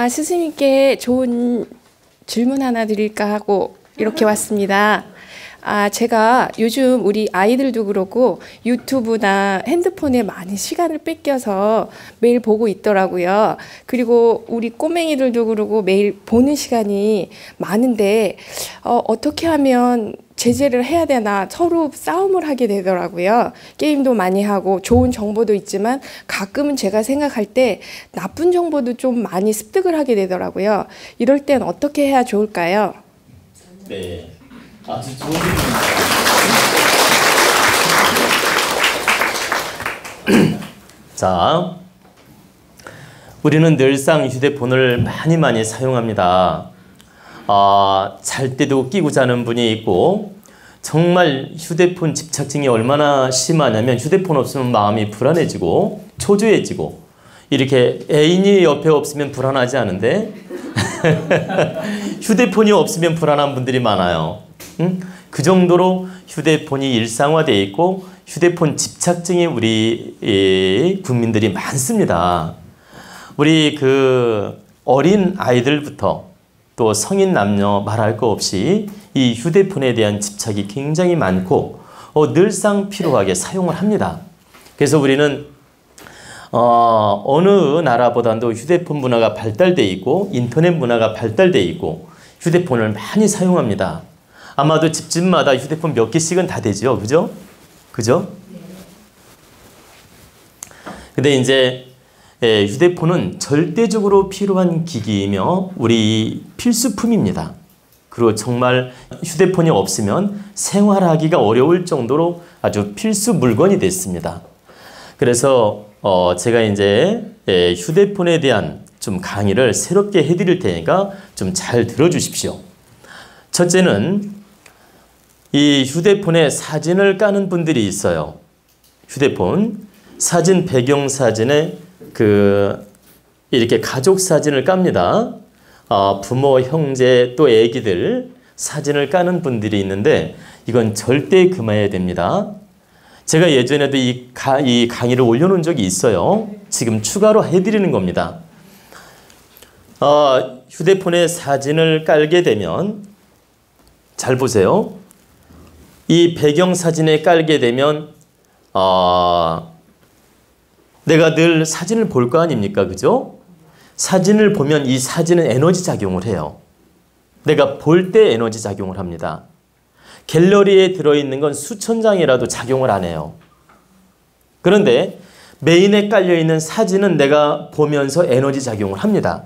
스승님께 좋은 질문 하나 드릴까 하고 이렇게 왔습니다. 제가 요즘 우리 아이들도 그렇고 유튜브나 핸드폰에 많이 시간을 뺏겨서 매일 보고 있더라고요. 그리고 우리 꼬맹이들도 그러고 매일 보는 시간이 많은데 어떻게 하면 제재를 해야 되나 서로 싸움을 하게 되더라고요. 게임도 많이 하고 좋은 정보도 있지만 가끔은 제가 생각할 때 나쁜 정보도 좀 많이 습득을 하게 되더라고요. 이럴 땐 어떻게 해야 좋을까요? 네. 아주 좋은 질문입니다. 자, 우리는 늘상 휴대폰을 많이 사용합니다. 잘 때도 끼고 자는 분이 있고, 정말 휴대폰 집착증이 얼마나 심하냐면 휴대폰 없으면 마음이 불안해지고 초조해지고, 이렇게 애인이 옆에 없으면 불안하지 않은데 휴대폰이 없으면 불안한 분들이 많아요. 그 정도로 휴대폰이 일상화되어 있고 휴대폰 집착증이 우리 국민들이 많습니다. 우리 어린 아이들부터 또 성인 남녀 말할 거 없이 이 휴대폰에 대한 집착이 굉장히 많고 늘상 필요하게 사용을 합니다. 그래서 우리는 어느 나라보다도 휴대폰 문화가 발달되어 있고 인터넷 문화가 발달되어 있고 휴대폰을 많이 사용합니다. 아마도 집집마다 휴대폰 몇 개씩은 다 되죠. 그죠? 그죠? 근데 이제 휴대폰은 절대적으로 필요한 기기이며 우리 필수품입니다. 그리고 정말 휴대폰이 없으면 생활하기가 어려울 정도로 아주 필수 물건이 됐습니다. 그래서 제가 이제 휴대폰에 대한 좀 강의를 새롭게 해드릴 테니까 좀 잘 들어주십시오. 첫째는 이 휴대폰에 사진을 까는 분들이 있어요. 휴대폰 사진 배경 사진에 이렇게 가족 사진을 깝니다. 부모, 형제 또 애기들 사진을 까는 분들이 있는데 이건 절대 금해야 됩니다. 제가 예전에도 이 강의를 올려놓은 적이 있어요. 지금 추가로 해드리는 겁니다. 휴대폰에 사진을 깔게 되면 잘 보세요. 이 배경 사진에 깔게 되면 내가 늘 사진을 볼 거 아닙니까? 그죠? 사진을 보면 이 사진은 에너지 작용을 해요. 내가 볼 때 에너지 작용을 합니다. 갤러리에 들어있는 건 수천 장이라도 작용을 안 해요. 그런데 메인에 깔려있는 사진은 내가 보면서 에너지 작용을 합니다.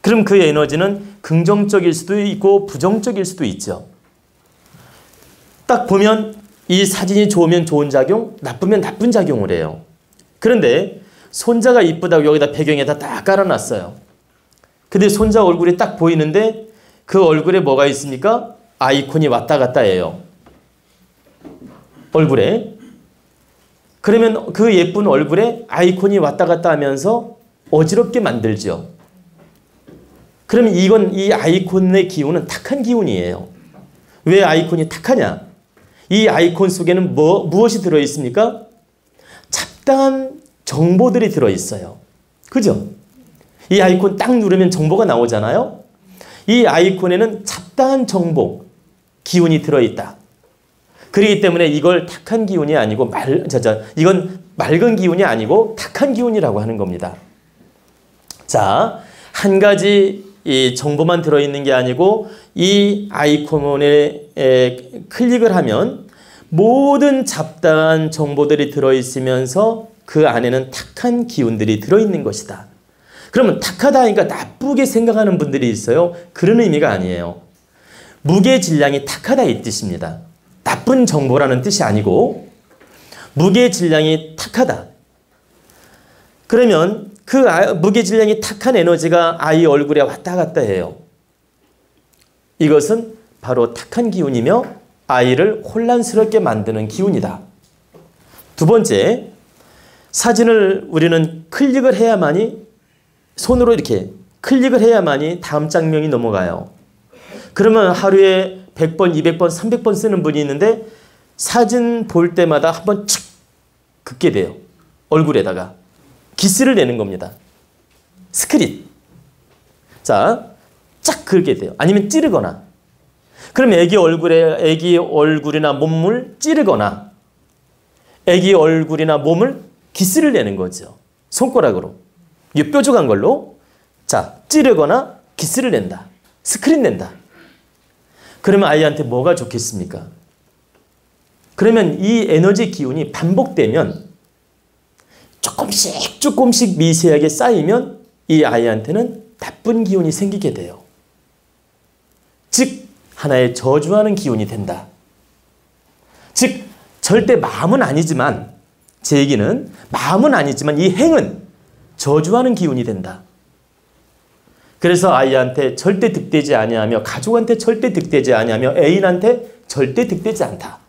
그럼 그 에너지는 긍정적일 수도 있고 부정적일 수도 있죠. 딱 보면 이 사진이 좋으면 좋은 작용, 나쁘면 나쁜 작용을 해요. 그런데 손자가 이쁘다고 여기다 배경에다 딱 깔아놨어요. 근데 손자 얼굴이 딱 보이는데 그 얼굴에 뭐가 있습니까? 아이콘이 왔다 갔다 해요. 얼굴에. 그러면 그 예쁜 얼굴에 아이콘이 왔다 갔다 하면서 어지럽게 만들죠. 그러면 이 아이콘의 기운은 탁한 기운이에요. 왜 아이콘이 탁하냐? 이 아이콘 속에는 무엇이 들어있습니까? 잡다한 정보들이 들어있어요. 그죠? 이 아이콘 딱 누르면 정보가 나오잖아요. 이 아이콘에는 잡다한 정보, 기운이 들어있다. 그렇기 때문에 이걸 탁한 기운이 아니고 이건 맑은 기운이 아니고 탁한 기운이라고 하는 겁니다. 자, 한 가지 이 정보만 들어있는 게 아니고 이 아이콘에 클릭을 하면 모든 잡다한 정보들이 들어있으면서 그 안에는 탁한 기운들이 들어있는 것이다. 그러면 탁하다 하니까 나쁘게 생각하는 분들이 있어요. 그런 의미가 아니에요. 무게 질량이 탁하다 이 뜻입니다. 나쁜 정보라는 뜻이 아니고 무게 질량이 탁하다. 그러면 그 무게 질량이 탁한 에너지가 아이 얼굴에 왔다 갔다 해요. 이것은 바로 탁한 기운이며 아이를 혼란스럽게 만드는 기운이다. 두 번째, 사진을 우리는 클릭을 해야만이 손으로 이렇게 클릭을 해야만이 다음 장면이 넘어가요. 그러면 하루에 100번, 200번, 300번 쓰는 분이 있는데 사진 볼 때마다 한번 칙 긋게 돼요. 얼굴에다가. 기스를 내는 겁니다. 스크린. 자, 쫙 긁게 돼요. 아니면 찌르거나. 그럼 애기 얼굴이나 몸을 찌르거나 애기 얼굴이나 몸을 기스를 내는 거죠. 손가락으로. 이 뾰족한 걸로. 자, 찌르거나 기스를 낸다. 스크린 낸다. 그러면 아이한테 뭐가 좋겠습니까? 그러면 이 에너지 기운이 반복되면 조금씩 미세하게 쌓이면 이 아이한테는 나쁜 기운이 생기게 돼요. 즉 하나의 저주하는 기운이 된다. 즉 절대 마음은 아니지만 제 얘기는 마음은 아니지만 이 행은 저주하는 기운이 된다. 그래서 아이한테 절대 득되지 아니하며 가족한테 절대 득되지 아니하며 애인한테 절대 득되지 않다.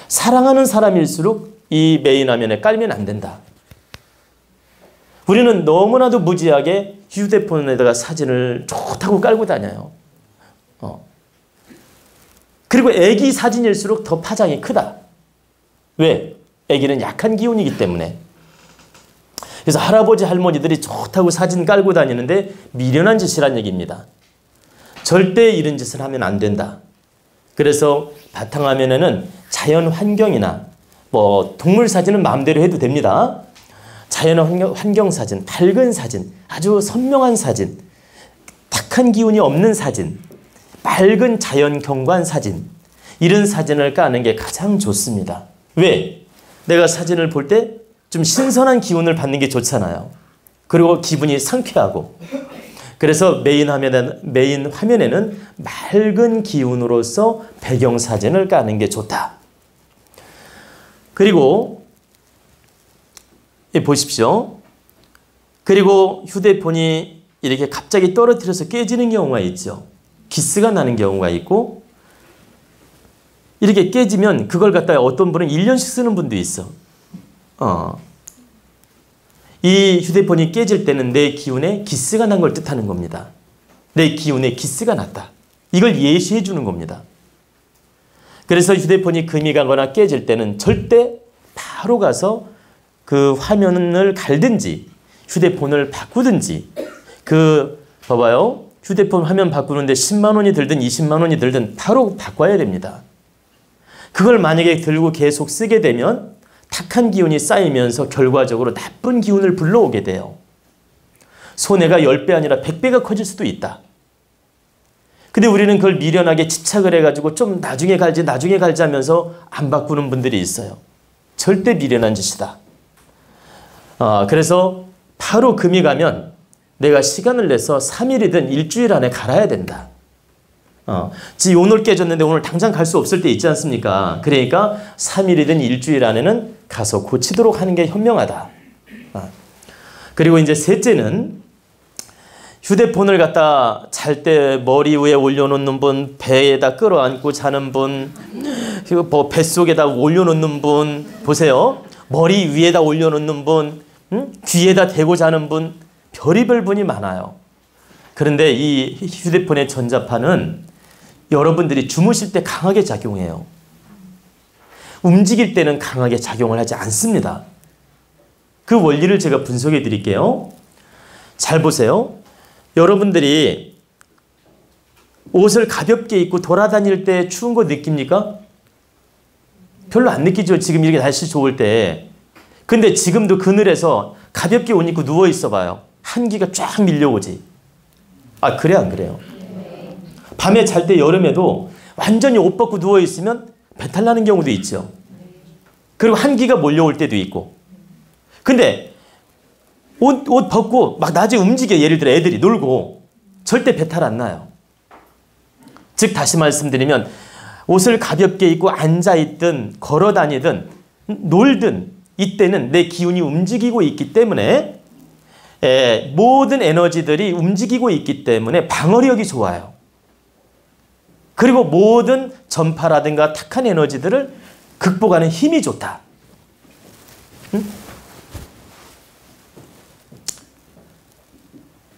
사랑하는 사람일수록 이 메인 화면에 깔면 안 된다. 우리는 너무나도 무지하게 휴대폰에다가 사진을 좋다고 깔고 다녀요. 그리고 애기 사진일수록 더 파장이 크다. 왜? 애기는 약한 기운이기 때문에. 그래서 할아버지 할머니들이 좋다고 사진 깔고 다니는데 미련한 짓이란 얘기입니다. 절대 이런 짓을 하면 안 된다. 그래서 바탕화면에는 자연 환경이나 뭐 동물 사진은 마음대로 해도 됩니다. 자연 환경 사진, 밝은 사진, 아주 선명한 사진, 탁한 기운이 없는 사진, 맑은 자연 경관 사진, 이런 사진을 까는 게 가장 좋습니다. 왜? 내가 사진을 볼 때 좀 신선한 기운을 받는 게 좋잖아요. 그리고 기분이 상쾌하고. 그래서 메인 화면에는 맑은 기운으로서 배경사진을 까는 게 좋다. 그리고 보십시오. 그리고 휴대폰이 이렇게 갑자기 떨어뜨려서 깨지는 경우가 있죠. 기스가 나는 경우가 있고 이렇게 깨지면 그걸 갖다가 어떤 분은 1년씩 쓰는 분도 있어. 이 휴대폰이 깨질 때는 내 기운에 기스가 난 걸 뜻하는 겁니다. 내 기운에 기스가 났다. 이걸 예시해 주는 겁니다. 그래서 휴대폰이 금이 가거나 깨질 때는 절대 바로 가서 그 화면을 갈든지 휴대폰을 바꾸든지 봐봐요. 휴대폰 화면 바꾸는데 10만 원이 들든 20만 원이 들든 바로 바꿔야 됩니다. 그걸 만약에 들고 계속 쓰게 되면 탁한 기운이 쌓이면서 결과적으로 나쁜 기운을 불러오게 돼요. 손해가 10배 아니라 100배가 커질 수도 있다. 근데 우리는 그걸 미련하게 집착을 해가지고 좀 나중에 갈지 하면서 안 바꾸는 분들이 있어요. 절대 미련한 짓이다. 그래서 바로 금이 가면 내가 시간을 내서 3일이든 일주일 안에 갈아야 된다. 지금 오늘 깨졌는데 오늘 당장 갈 수 없을 때 있지 않습니까? 그러니까 3일이든 일주일 안에는 가서 고치도록 하는 게 현명하다. 그리고 이제 셋째는 휴대폰을 갖다 잘 때 머리 위에 올려놓는 분, 배에다 끌어안고 자는 분, 그리고 뭐 뱃속에다 올려놓는 분, 보세요. 머리 위에다 올려놓는 분, 귀에다 대고 자는 분, 별의별 분이 많아요. 그런데 이 휴대폰의 전자파는 여러분들이 주무실 때 강하게 작용해요. 움직일 때는 강하게 작용을 하지 않습니다. 그 원리를 제가 분석해 드릴게요. 잘 보세요. 여러분들이 옷을 가볍게 입고 돌아다닐 때 추운 거 느낍니까? 별로 안 느끼죠. 지금 이렇게 날씨 좋을 때. 근데 지금도 그늘에서 가볍게 옷 입고 누워 있어 봐요. 한기가 쫙 밀려오지. 그래 안 그래요? 밤에 잘 때 여름에도 완전히 옷 벗고 누워 있으면 배탈 나는 경우도 있죠. 그리고 한기가 몰려올 때도 있고. 근데 옷 벗고 막 낮에 움직여. 예를 들어 애들이 놀고 절대 배탈 안 나요. 즉 다시 말씀드리면 옷을 가볍게 입고 앉아있든 걸어다니든 놀든 이때는 내 기운이 움직이고 있기 때문에 모든 에너지들이 움직이고 있기 때문에 방어력이 좋아요. 그리고 모든 전파라든가 탁한 에너지들을 극복하는 힘이 좋다.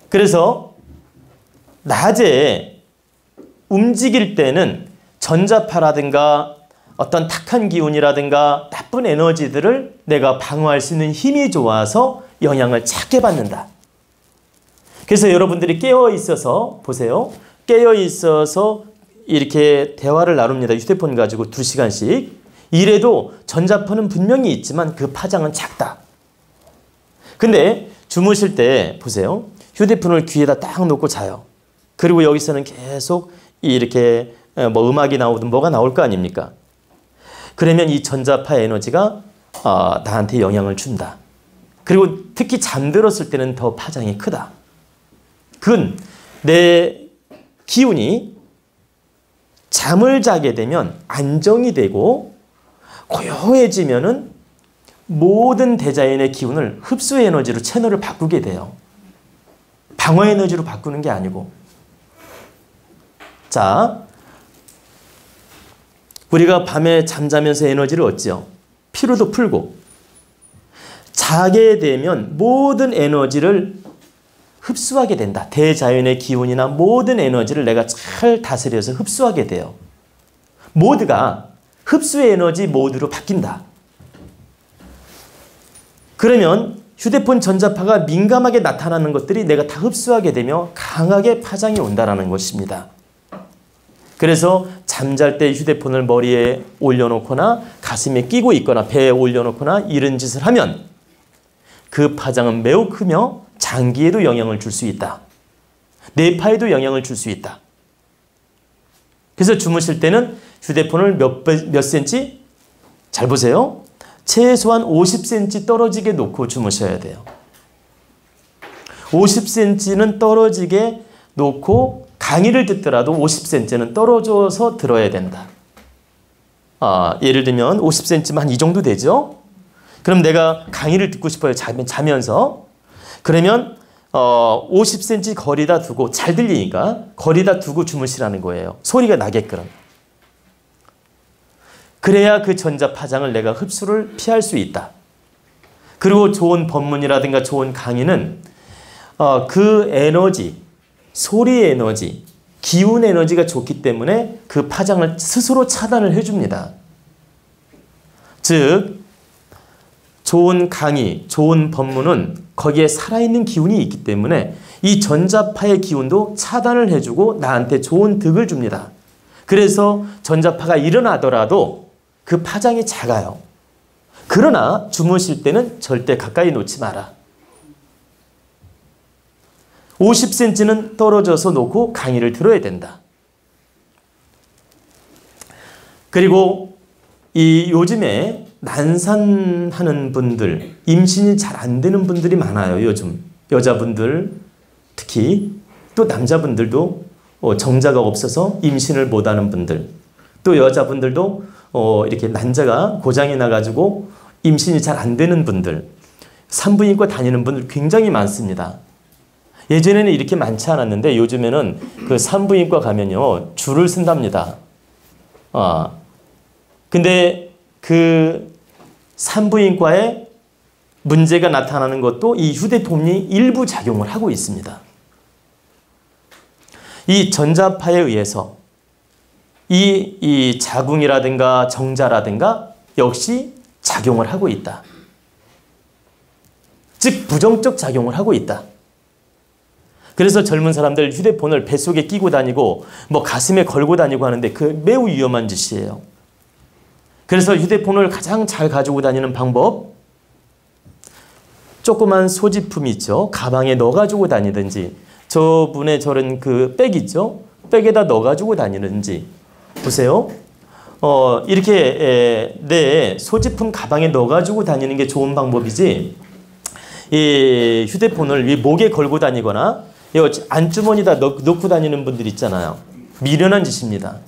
그래서 낮에 움직일 때는 전자파라든가 어떤 탁한 기운이라든가 나쁜 에너지들을 내가 방어할 수 있는 힘이 좋아서 영향을 작게 받는다. 그래서 여러분들이 깨어 있어서 보세요. 깨어 있어서 이렇게 대화를 나눕니다. 휴대폰 가지고 2시간씩. 이래도 전자파는 분명히 있지만 그 파장은 작다. 근데 주무실 때 보세요. 휴대폰을 귀에다 딱 놓고 자요. 그리고 여기서는 계속 이렇게 뭐 음악이 나오든 뭐가 나올 거 아닙니까? 그러면 이 전자파 에너지가 나한테 영향을 준다. 그리고 특히 잠들었을 때는 더 파장이 크다. 그건 내 기운이 잠을 자게 되면 안정이 되고 고요해지면은 모든 대자연의 기운을 흡수 에너지로 채널을 바꾸게 돼요. 방어 에너지로 바꾸는 게 아니고. 자, 우리가 밤에 잠자면서 에너지를 얻죠. 피로도 풀고. 자게 되면 모든 에너지를 흡수하게 된다. 대자연의 기운이나 모든 에너지를 내가 잘 다스려서 흡수하게 돼요. 모두가 흡수의 에너지 모드로 바뀐다. 그러면 휴대폰 전자파가 민감하게 나타나는 것들이 내가 다 흡수하게 되며 강하게 파장이 온다는 것입니다. 그래서 잠잘 때 휴대폰을 머리에 올려놓거나 가슴에 끼고 있거나 배에 올려놓거나 이런 짓을 하면 그 파장은 매우 크며 장기에도 영향을 줄 수 있다. 뇌파에도 영향을 줄 수 있다. 그래서 주무실 때는 휴대폰을 몇 센치? 잘 보세요. 최소한 50cm 떨어지게 놓고 주무셔야 돼요. 50cm는 떨어지게 놓고 강의를 듣더라도 50cm는 떨어져서 들어야 된다. 예를 들면 50cm만 한 이 정도 되죠? 그럼 내가 강의를 듣고 싶어요. 자면서. 그러면 50cm 거리다 두고 잘 들리니까 거리다 두고 주무시라는 거예요. 소리가 나게끔. 그래야 그 전자 파장을 내가 흡수를 피할 수 있다. 그리고 좋은 법문이라든가 좋은 강의는 그 에너지, 소리 에너지, 기운 에너지가 좋기 때문에 그 파장을 스스로 차단을 해줍니다. 즉 좋은 강의, 좋은 법문은 거기에 살아있는 기운이 있기 때문에 이 전자파의 기운도 차단을 해주고 나한테 좋은 득을 줍니다. 그래서 전자파가 일어나더라도 그 파장이 작아요. 그러나 주무실 때는 절대 가까이 놓지 마라. 50cm는 떨어져서 놓고 강의를 들어야 된다. 그리고 이 요즘에 난산하는 분들, 임신이 잘 안 되는 분들이 많아요. 요즘 여자분들 특히 또 남자분들도 정자가 없어서 임신을 못하는 분들, 또 여자분들도 이렇게 난자가 고장이 나가지고 임신이 잘 안 되는 분들, 산부인과 다니는 분들 굉장히 많습니다. 예전에는 이렇게 많지 않았는데 요즘에는 그 산부인과 가면요 줄을 쓴답니다. 근데 그 산부인과에 문제가 나타나는 것도 이 휴대폰이 일부 작용을 하고 있습니다. 이 전자파에 의해서 이 자궁이라든가 정자라든가 역시 작용을 하고 있다. 즉 부정적 작용을 하고 있다. 그래서 젊은 사람들 휴대폰을 뱃속에 끼고 다니고 뭐 가슴에 걸고 다니고 하는데 그 매우 위험한 짓이에요. 그래서 휴대폰을 가장 잘 가지고 다니는 방법, 조그만 소지품 있죠. 가방에 넣어가지고 다니든지, 저분의 저런 그 백 있죠. 백에다 넣어가지고 다니든지. 보세요. 이렇게 내 소지품 가방에 넣어가지고 다니는 게 좋은 방법이지, 이 휴대폰을 목에 걸고 다니거나 안주머니에다 넣고 다니는 분들 있잖아요. 미련한 짓입니다.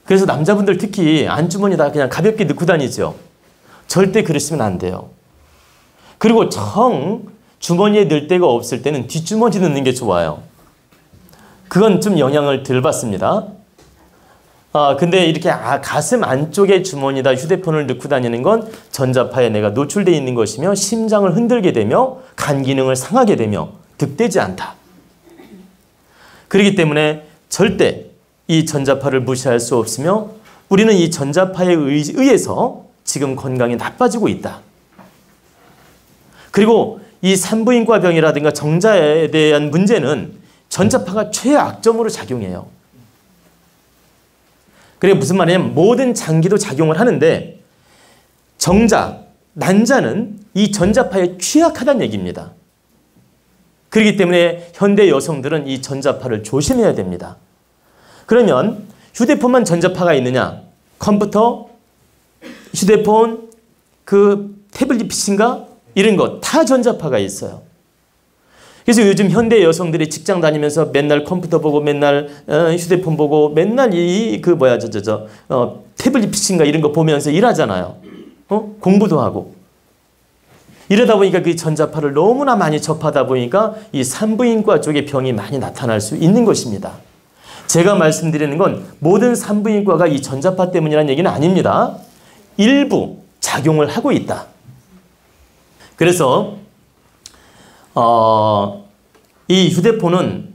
그래서 남자분들 특히 안주머니에다 그냥 가볍게 넣고 다니죠. 절대 그러시면 안 돼요. 그리고 주머니에 넣을 데가 없을 때는 뒷주머니 넣는 게 좋아요. 그건 좀 영향을 덜 받습니다. 근데 이렇게 가슴 안쪽에 주머니에다 휴대폰을 넣고 다니는 건 전자파에 내가 노출되어 있는 것이며 심장을 흔들게 되며 간 기능을 상하게 되며 득되지 않다. 그렇기 때문에 절대 이 전자파를 무시할 수 없으며 우리는 이 전자파에 의해서 지금 건강이 나빠지고 있다. 그리고 이 산부인과병이라든가 정자에 대한 문제는 전자파가 최악점으로 작용해요. 그게 무슨 말이냐면 모든 장기도 작용을 하는데 정자, 난자는 이 전자파에 취약하다는 얘기입니다. 그렇기 때문에 현대 여성들은 이 전자파를 조심해야 됩니다. 그러면 휴대폰만 전자파가 있느냐? 컴퓨터, 휴대폰, 그 태블릿 PC인가? 이런 거 다 전자파가 있어요. 그래서 요즘 현대 여성들이 직장 다니면서 맨날 컴퓨터 보고 맨날 휴대폰 보고 맨날 태블릿 PC인가 이런 거 보면서 일하잖아요. 공부도 하고. 이러다 보니까 그 전자파를 너무나 많이 접하다 보니까 이 산부인과 쪽의 병이 많이 나타날 수 있는 것입니다. 제가 말씀드리는 건 모든 산부인과가 이 전자파 때문이라는 얘기는 아닙니다. 일부 작용을 하고 있다. 그래서 이 휴대폰은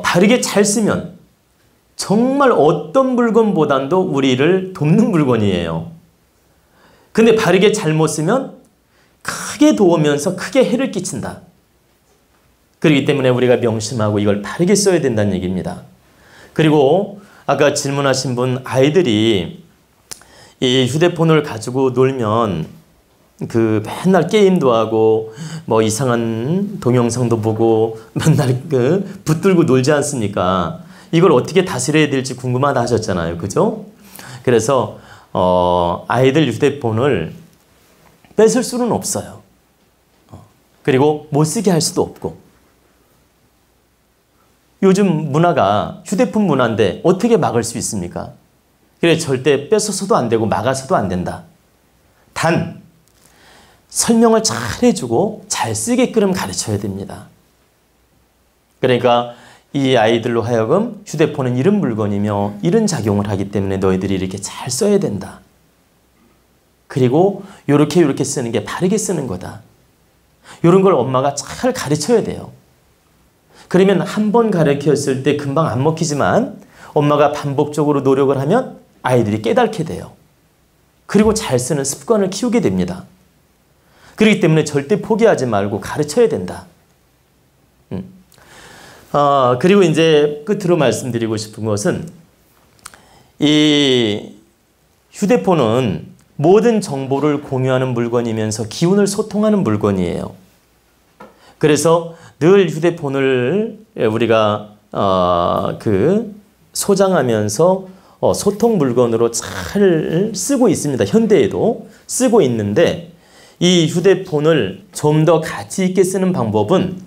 바르게 잘 쓰면 정말 어떤 물건보다도 우리를 돕는 물건이에요. 근데 바르게 잘못 쓰면 크게 도우면서 크게 해를 끼친다. 그렇기 때문에 우리가 명심하고 이걸 바르게 써야 된다는 얘기입니다. 그리고 아까 질문하신 분 아이들이 이 휴대폰을 가지고 놀면 그 맨날 게임도 하고 뭐 이상한 동영상도 보고 맨날 그 붙들고 놀지 않습니까? 이걸 어떻게 다스려야 될지 궁금하다 하셨잖아요. 그죠? 그래서 아이들 휴대폰을 뺏을 수는 없어요. 그리고 못 쓰게 할 수도 없고. 요즘 문화가 휴대폰 문화인데 어떻게 막을 수 있습니까? 그래 절대 뺏어서도 안 되고 막아서도 안 된다. 단 설명을 잘 해주고 잘 쓰게끔 가르쳐야 됩니다. 그러니까 이 아이들로 하여금 휴대폰은 이런 물건이며 이런 작용을 하기 때문에 너희들이 이렇게 잘 써야 된다. 그리고 요렇게 쓰는 게 바르게 쓰는 거다. 이런 걸 엄마가 잘 가르쳐야 돼요. 그러면 한 번 가르쳤을 때 금방 안 먹히지만 엄마가 반복적으로 노력을 하면 아이들이 깨닫게 돼요. 그리고 잘 쓰는 습관을 키우게 됩니다. 그렇기 때문에 절대 포기하지 말고 가르쳐야 된다. 그리고 이제 끝으로 말씀드리고 싶은 것은 이 휴대폰은 모든 정보를 공유하는 물건이면서 기운을 소통하는 물건이에요. 그래서 늘 휴대폰을 우리가 소장하면서 소통 물건으로 잘 쓰고 있습니다. 현대에도 쓰고 있는데 이 휴대폰을 좀 더 가치 있게 쓰는 방법은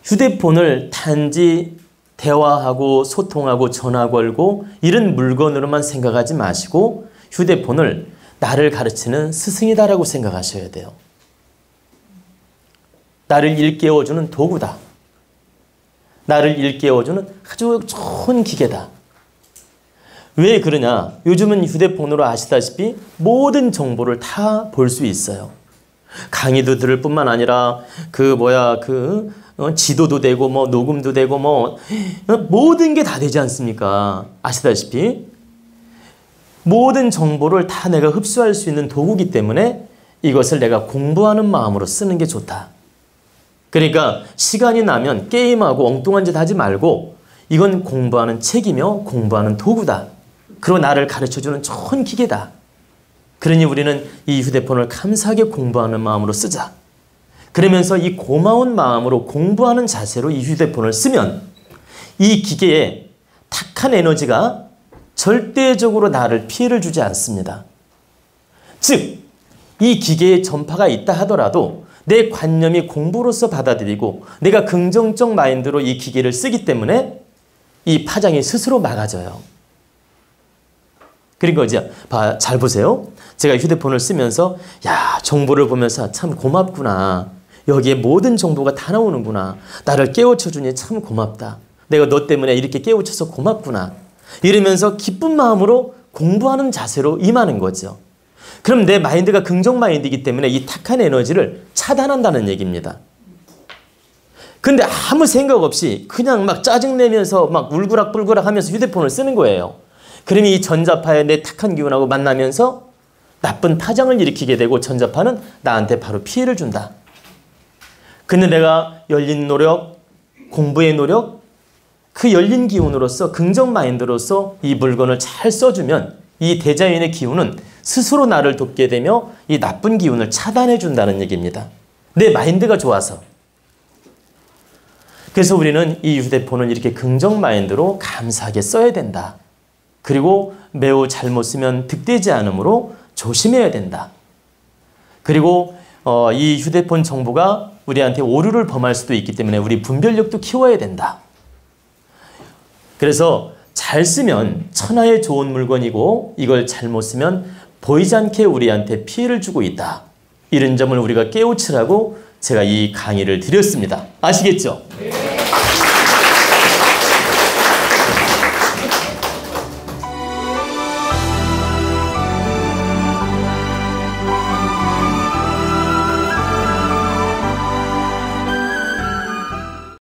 휴대폰을 단지 대화하고 소통하고 전화 걸고 이런 물건으로만 생각하지 마시고 휴대폰을 나를 가르치는 스승이다라고 생각하셔야 돼요. 나를 일깨워주는 도구다. 나를 일깨워주는 아주 좋은 기계다. 왜 그러냐? 요즘은 휴대폰으로 아시다시피 모든 정보를 다 볼 수 있어요. 강의도 들을 뿐만 아니라 지도도 되고 뭐 녹음도 되고 뭐 모든 게 다 되지 않습니까? 아시다시피 모든 정보를 다 내가 흡수할 수 있는 도구이기 때문에 이것을 내가 공부하는 마음으로 쓰는 게 좋다. 그러니까 시간이 나면 게임하고 엉뚱한 짓 하지 말고 이건 공부하는 책이며 공부하는 도구다. 그리고 나를 가르쳐주는 좋은 기계다. 그러니 우리는 이 휴대폰을 감사하게 공부하는 마음으로 쓰자. 그러면서 이 고마운 마음으로 공부하는 자세로 이 휴대폰을 쓰면 이 기계에 탁한 에너지가 절대적으로 나를 피해를 주지 않습니다. 즉, 이 기계에 전파가 있다 하더라도 내 관념이 공부로서 받아들이고 내가 긍정적 마인드로 이 기계를 쓰기 때문에 이 파장이 스스로 막아져요. 그러니까 이제 잘 보세요. 제가 휴대폰을 쓰면서 정보를 보면서 참 고맙구나. 여기에 모든 정보가 다 나오는구나. 나를 깨우쳐주니 참 고맙다. 내가 너 때문에 이렇게 깨우쳐서 고맙구나. 이러면서 기쁜 마음으로 공부하는 자세로 임하는 거죠. 그럼 내 마인드가 긍정 마인드이기 때문에 이 탁한 에너지를 차단한다는 얘기입니다. 근데 아무 생각 없이 그냥 막 짜증내면서 막 울그락불그락 하면서 휴대폰을 쓰는 거예요. 그러면 이 전자파의 내 탁한 기운하고 만나면서 나쁜 파장을 일으키게 되고 전자파는 나한테 바로 피해를 준다. 근데 내가 열린 노력, 공부의 노력, 그 열린 기운으로서 긍정 마인드로서 이 물건을 잘 써주면 이 대자연의 기운은 스스로 나를 돕게 되며 이 나쁜 기운을 차단해 준다는 얘기입니다. 내 마인드가 좋아서. 그래서 우리는 이 휴대폰을 이렇게 긍정 마인드로 감사하게 써야 된다. 그리고 매우 잘못 쓰면 득되지 않으므로 조심해야 된다. 그리고 이 휴대폰 정보가 우리한테 오류를 범할 수도 있기 때문에 우리 분별력도 키워야 된다. 그래서 잘 쓰면 천하의 좋은 물건이고 이걸 잘못 쓰면 보이지 않게 우리한테 피해를 주고 있다. 이런 점을 우리가 깨우치라고 제가 이 강의를 드렸습니다. 아시겠죠? 네.